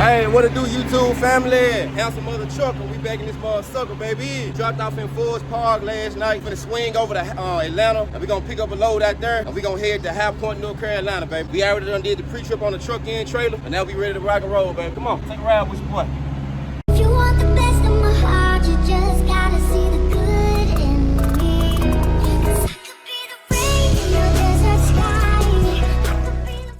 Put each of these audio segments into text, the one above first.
Hey, what it do, YouTube family? Handsome Mother Trucker, we back in this motherfucker, baby. Dropped off in Forest Park last night. Finna swing over to Atlanta, and we gonna pick up a load out there, and we gonna head to High Point, North Carolina, baby. We already done did the pre-trip on the truck in trailer, and now we ready to rock and roll, baby. Come on, take a ride with your boy. If you want the best of my heart, you just gotta see the good in me. 'Cause I could be the rain in your desert sky. I could be the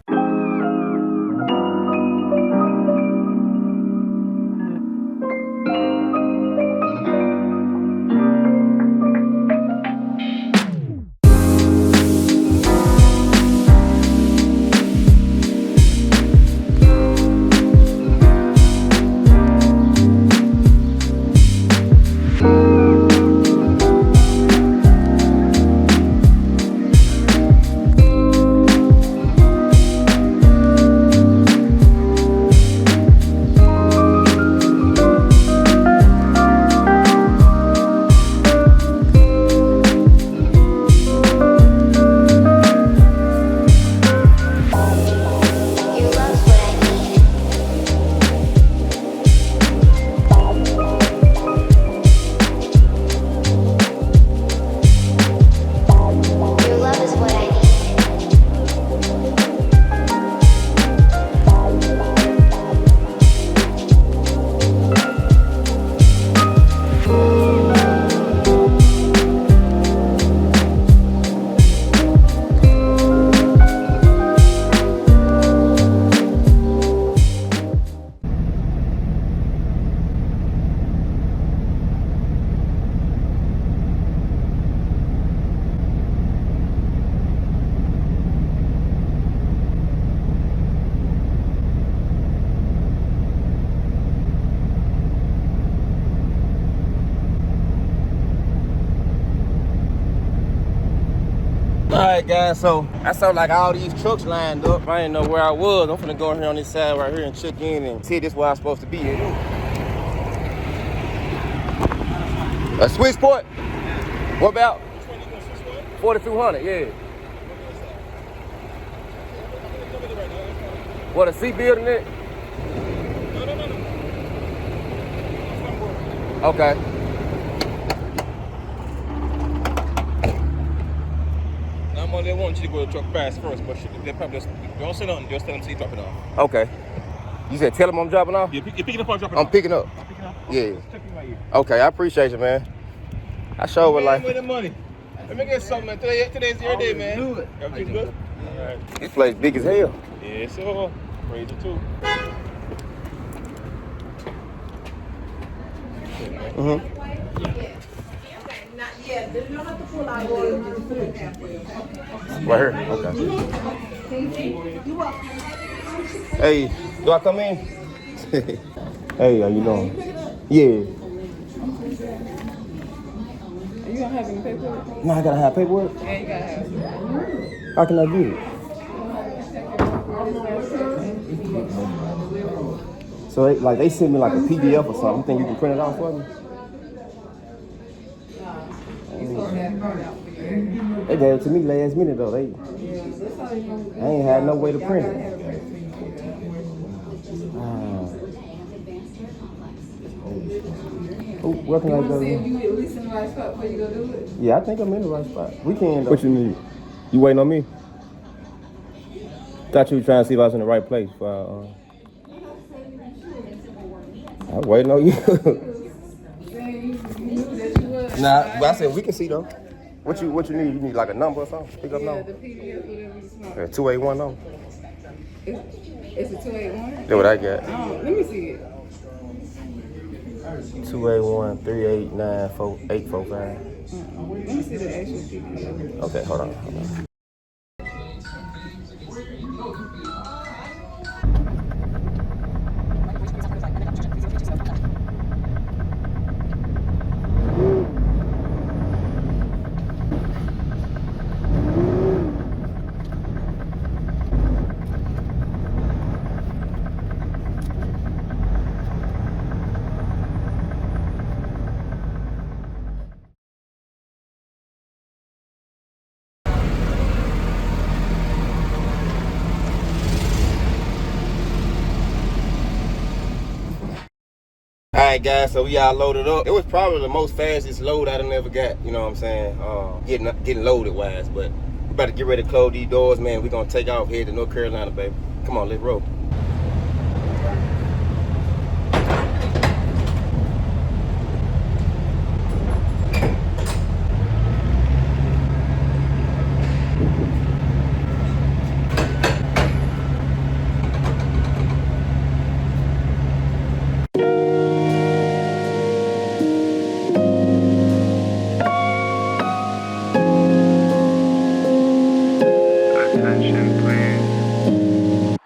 Alright guys, so I saw like all these trucks lined up. I didn't know where I was. I'm finna go in here on this side right here and check in and see this where I'm supposed to be at. A switchport? What about? 4200, yeah. What, a seat building it? No. Okay. They want you to go to the truck fast first, but they probably just don't say nothing, just tell them to drop it off. Okay. You said tell them I'm dropping off? You're picking up or dropping off? I'm picking up. I'm picking up? Yeah. Right, okay, I appreciate you, man. I sure would like. With the money. Let me get something, man. Today's your day, man. Do it. Everything good? All right. This place big as hell. Yeah, so crazy too. Mm-hmm. Right here? Okay. Hey, do I come in? Hey, how you doing? Yeah. You don't have any paperwork? No, I gotta have paperwork? Yeah, you gotta have it. How can I get it? So, they sent me like a PDF or something. You think you can print it out for me? They gave it to me last minute though. I ain't had no way to print it. Where can I go? You at least in the right spot before you go do it? Yeah, I think I'm in the right spot. We can. What you need? You waiting on me? Thought you were trying to see if I was in the right place. I'm waiting on you. Nah, but I said we can see though. What you need? You need like a number or something? Pick up number. The PDF, whatever you want. Yeah, 281 number. It's a 281? That's what I got. Oh, let me see it. 281-389-4845. Let me see the actual PDF. Okay, hold on. Alright guys, so we all loaded up. It was probably the most fastest load I done ever got, you know what I'm saying? Getting loaded wise, but we about to get ready to close these doors, man. We gonna take off here to North Carolina, baby. Come on, let's roll. Attention, please.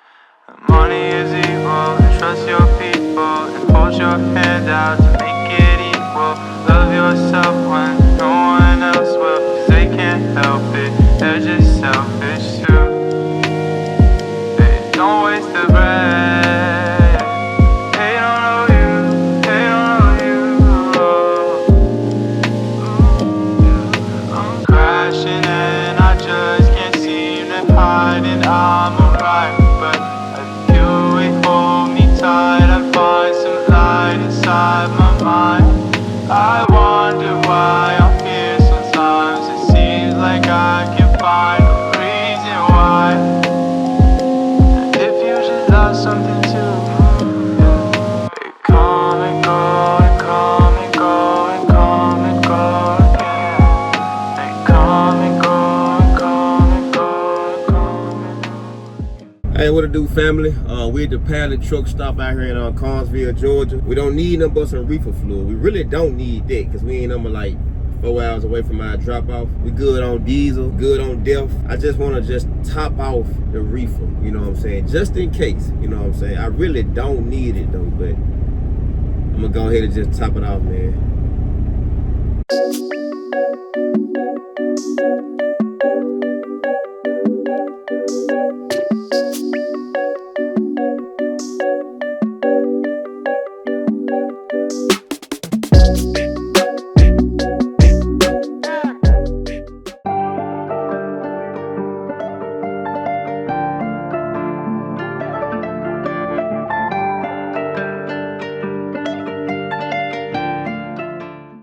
Money is evil. Trust your people and hold your hand out to make it equal. Love yourself when no one else will, 'cause they can't help it. They're just selfish too. They don't waste the breath. They don't know you. They don't know you. I'm crashing and I just can't seem to hide, and I'm alright, but I feel it hold me tight. I find some light inside my mind. I wonder why I'm here sometimes. It seems like I can find a reason why. And if you just lost something too, yeah. They come and go and come and go and come and go again. They come and go and come and go and come and go. Hey, what it do, family? We at the pallet truck stop out here in Carnesville, Georgia. We don't need nothing but some reefer fluid. We really don't need that because we ain't number like 4 hours away from our drop off. We good on diesel, good on depth. I just want to just top off the reefer, you know what I'm saying? Just in case, you know what I'm saying? I really don't need it though, but I'm gonna go ahead and just top it off, man.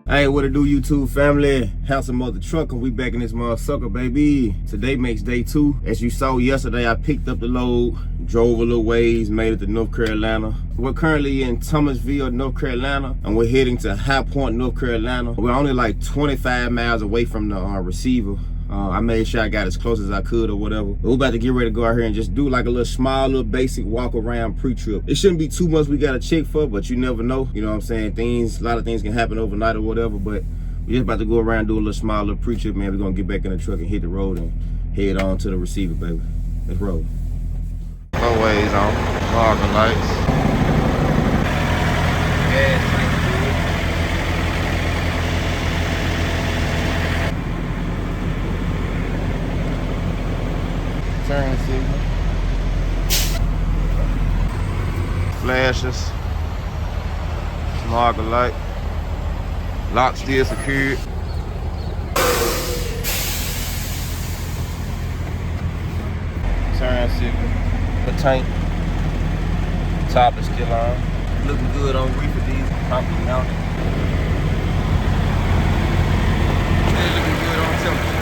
Hey, what it do, YouTube family? HandsomeMothaTRUCKA, we back in this motherfucker, baby. Today makes day 2. As you saw yesterday, I picked up the load, drove a little ways, made it to North Carolina. We're currently in Thomasville, North Carolina, and we're heading to High Point, North Carolina. We're only like 25 miles away from the receiver. I made sure I got as close as I could or whatever. But we're about to get ready to go out here and just do like a little small, little basic walk around pre-trip. It shouldn't be too much we gotta check for, but you never know. You know what I'm saying? A lot of things can happen overnight or whatever, but we're just about to go around and do a little small, little pre-trip, man. We're gonna get back in the truck and hit the road and head on to the receiver, baby. Let's roll. Always on, marker lights. Gas tank. Turn signal. Flashes. Marker light. Lock still secured. Turn signal. The tank. Top is still on. Looking good on reefer diesel. Properly mounted. And looking good on temperature.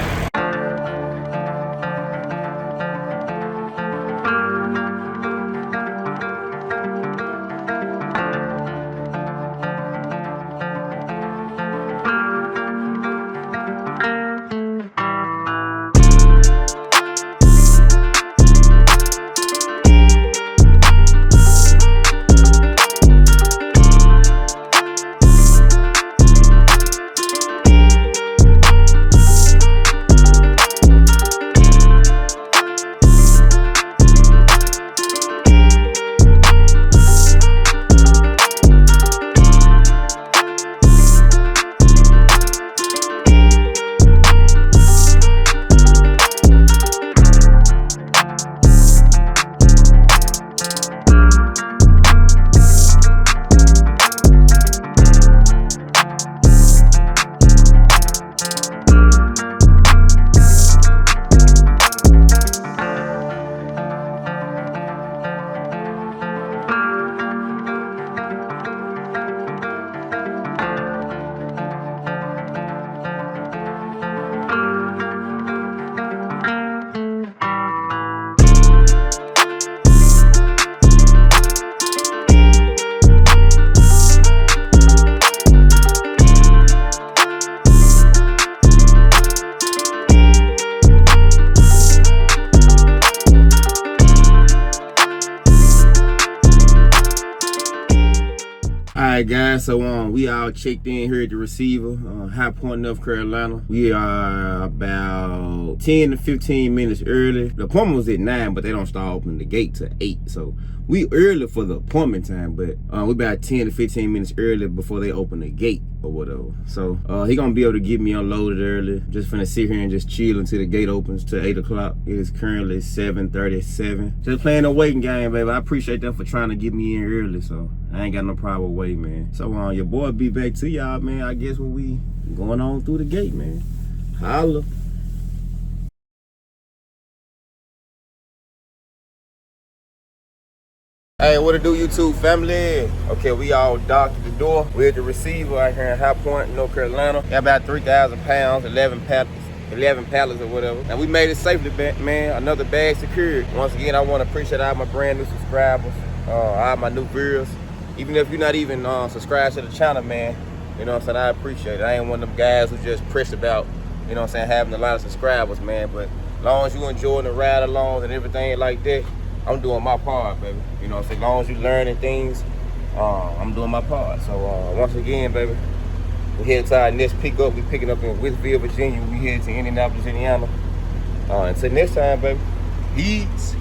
Alright guys, so we all checked in here at the receiver, High Point, North Carolina. We are about 10 to 15 minutes early. The appointment was at 9, but they don't start opening the gate till 8. So we early for the appointment time, but we about 10 to 15 minutes early before they open the gate or whatever. So he gonna be able to get me unloaded early. Just finna sit here and just chill until the gate opens till 8 o'clock. It is currently 7:37. Just playing a waiting game, baby. I appreciate them for trying to get me in early, so I ain't got no problem with waiting, man. So your boy be back to y'all, man. I guess when we going on through the gate, man. Holla. Hey, what it do, YouTube family? Okay, we all docked at the door. We're at the receiver out here in High Point, North Carolina. Got about 3,000 pounds, 11 pallets or whatever. And we made it safely back, man. Another bag secured. Once again, I want to appreciate all my brand new subscribers, all my new viewers. Even if you're not even subscribed to the channel, man, you know what I'm saying, I appreciate it. I ain't one of them guys who just pressed about, you know what I'm saying, having a lot of subscribers, man. But as long as you enjoying the ride alongs and everything like that, I'm doing my part, baby. You know what I'm saying? As long as you learning things, I'm doing my part. So once again, baby, we're headed to our next pickup. We're picking up in Westville, Virginia. We headed to Indianapolis, Indiana. Until next time, baby. Peace.